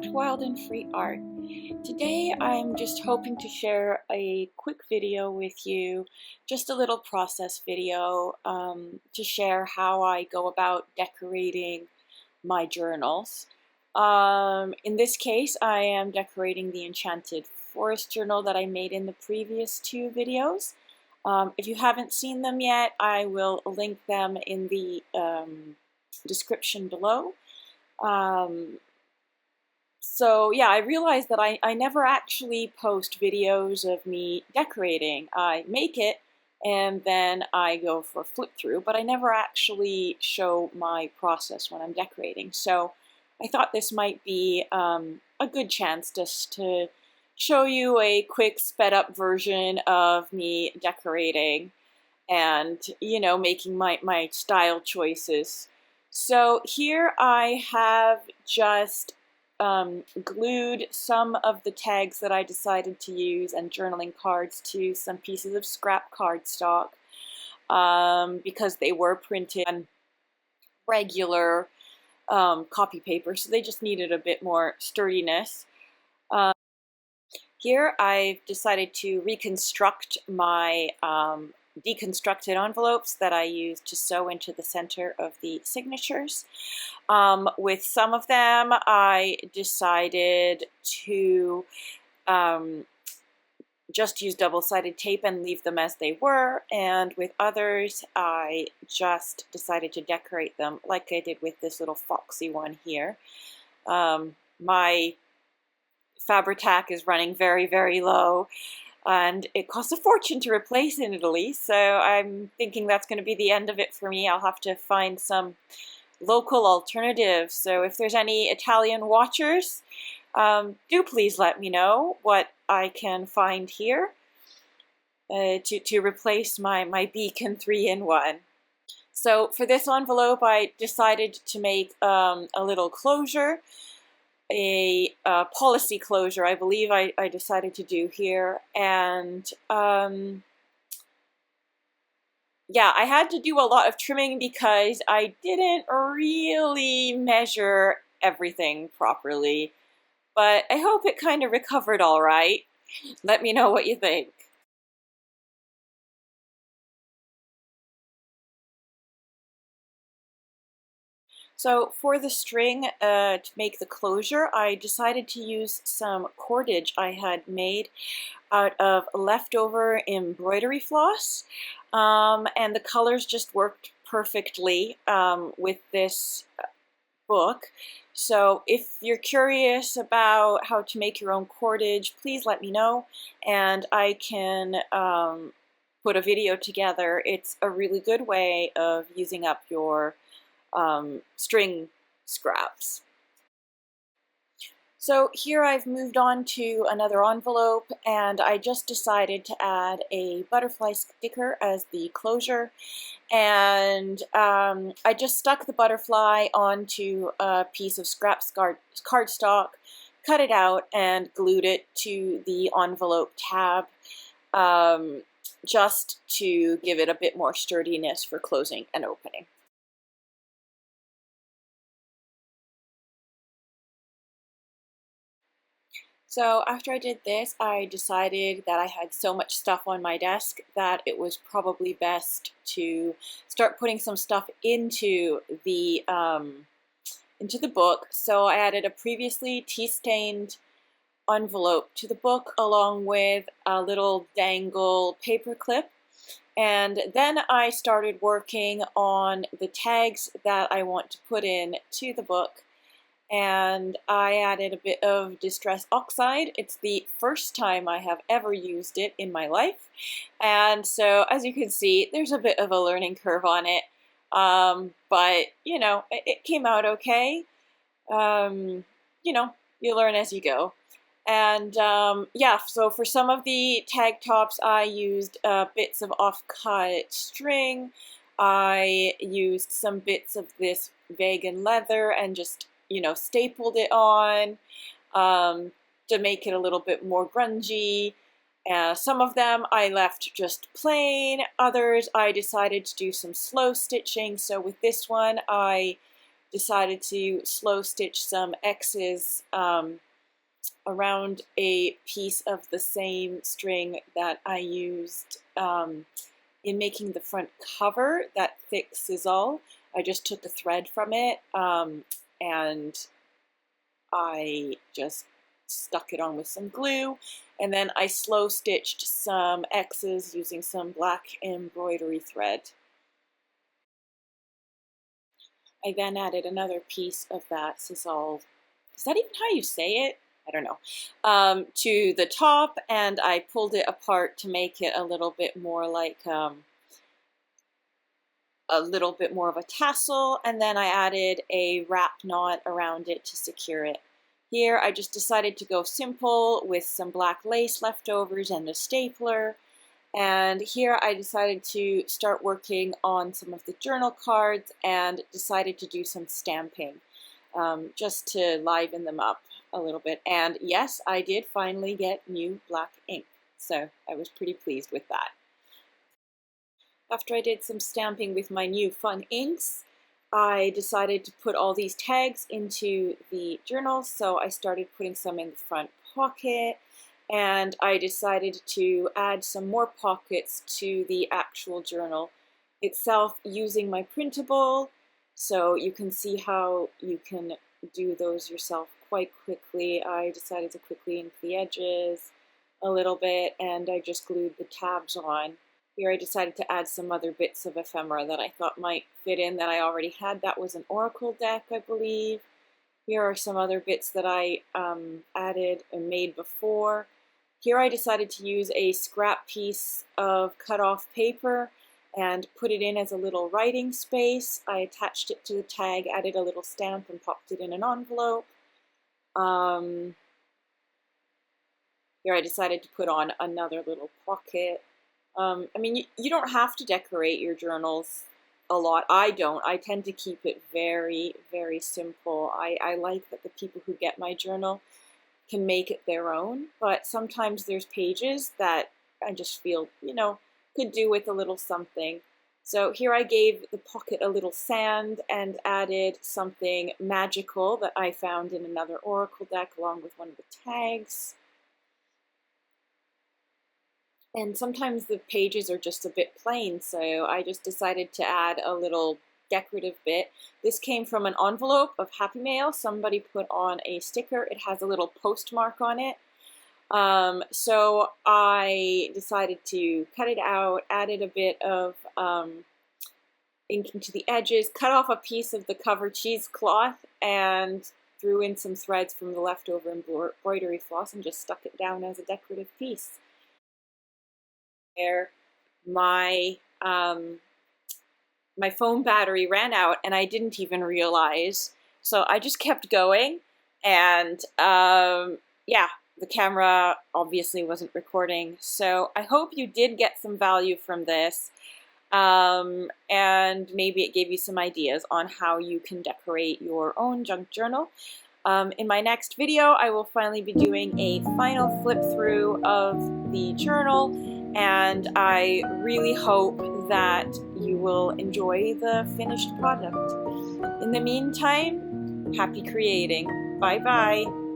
to Wild and Free Art. Today I'm just hoping to share a quick video with you, just a little process video to share how I go about decorating my journals. In this case I am decorating the Enchanted Forest journal that I made in the previous two videos. If you haven't seen them yet, I will link them in the description below. So yeah, I realized that I never actually post videos of me decorating. I make it and then I go for flip through, but I never actually show my process when I'm decorating. So I thought this might be a good chance just to show you a quick sped up version of me decorating and, you know, making my style choices. So here I have just glued some of the tags that I decided to use and journaling cards to some pieces of scrap cardstock because they were printed on regular copy paper, so they just needed a bit more sturdiness. Here I've decided to reconstruct my deconstructed envelopes that I used to sew into the center of the signatures. With some of them I decided to just use double-sided tape and leave them as they were, and with others I just decided to decorate them like I did with this little foxy one here. My Fabri-Tac is running very low, and it costs a fortune to replace in Italy, so I'm thinking that's going to be the end of it for me. I'll have to find some local alternatives. So if there's any Italian watchers, do please let me know what I can find here to replace my Beacon 3-in-1. So for this envelope I decided to make a little closure. A policy closure, I believe I decided to do here, and yeah, I had to do a lot of trimming because I didn't really measure everything properly, but I hope it kind of recovered all right. Let me know what you think. So for the string to make the closure, I decided to use some cordage I had made out of leftover embroidery floss, and the colors just worked perfectly with this book. So if you're curious about how to make your own cordage, please let me know and I can put a video together. It's a really good way of using up your string scraps. So here I've moved on to another envelope, and I just decided to add a butterfly sticker as the closure, and I just stuck the butterfly onto a piece of scrap cardstock, cut it out, and glued it to the envelope tab just to give it a bit more sturdiness for closing and opening. So after I did this, I decided that I had so much stuff on my desk that it was probably best to start putting some stuff into the book. So I added a previously tea-stained envelope to the book along with a little dangle paper clip. And then I started working on the tags that I want to put in to the book. And I added a bit of Distress Oxide. It's the first time I have ever used it in my life, and so as you can see there's a bit of a learning curve on it, but you know, it came out okay. You know, you learn as you go. And yeah, so for some of the tag tops I used bits of off-cut string. I used some bits of this vegan leather and just, you know, stapled it on to make it a little bit more grungy. Some of them I left just plain, others I decided to do some slow stitching. So with this one I decided to slow stitch some X's around a piece of the same string that I used in making the front cover, that thick sisal. I just took a thread from it and I just stuck it on with some glue, and then I slow stitched some X's using some black embroidery thread. I then added another piece of that sisal, is that even how you say it? I don't know, to the top, and I pulled it apart to make it a little bit more like a little bit more of a tassel, and then I added a wrap knot around it to secure it. Here I just decided to go simple with some black lace leftovers and a stapler, and here I decided to start working on some of the journal cards and decided to do some stamping just to liven them up a little bit. And yes, I did finally get new black ink, so I was pretty pleased with that. After I did some stamping with my new fun inks, I decided to put all these tags into the journal, so I started putting some in the front pocket, and I decided to add some more pockets to the actual journal itself using my printable, so you can see how you can do those yourself quite quickly. I decided to quickly ink the edges a little bit, and I just glued the tabs on. Here I decided to add some other bits of ephemera that I thought might fit in that I already had. That was an oracle deck, I believe. Here are some other bits that I added and made before. Here I decided to use a scrap piece of cut off paper and put it in as a little writing space. I attached it to the tag, added a little stamp, and popped it in an envelope. Here I decided to put on another little pocket. I mean, you don't have to decorate your journals a lot. I don't. I tend to keep it very, very simple. I like that the people who get my journal can make it their own, but sometimes there's pages that I just feel, you know, could do with a little something. So here I gave the pocket a little sand and added something magical that I found in another oracle deck along with one of the tags. And sometimes the pages are just a bit plain, so I just decided to add a little decorative bit. This came from an envelope of Happy Mail. Somebody put on a sticker. It has a little postmark on it. So I decided to cut it out, added a bit of ink into the edges, cut off a piece of the cover cheesecloth, and threw in some threads from the leftover embroidery floss and just stuck it down as a decorative piece. My my phone battery ran out and I didn't even realize, so I just kept going, and yeah, the camera obviously wasn't recording. So I hope you did get some value from this, and maybe it gave you some ideas on how you can decorate your own junk journal. In my next video, I will finally be doing a final flip through of the journal, and I really hope that you will enjoy the finished product. In the meantime, happy creating. Bye bye.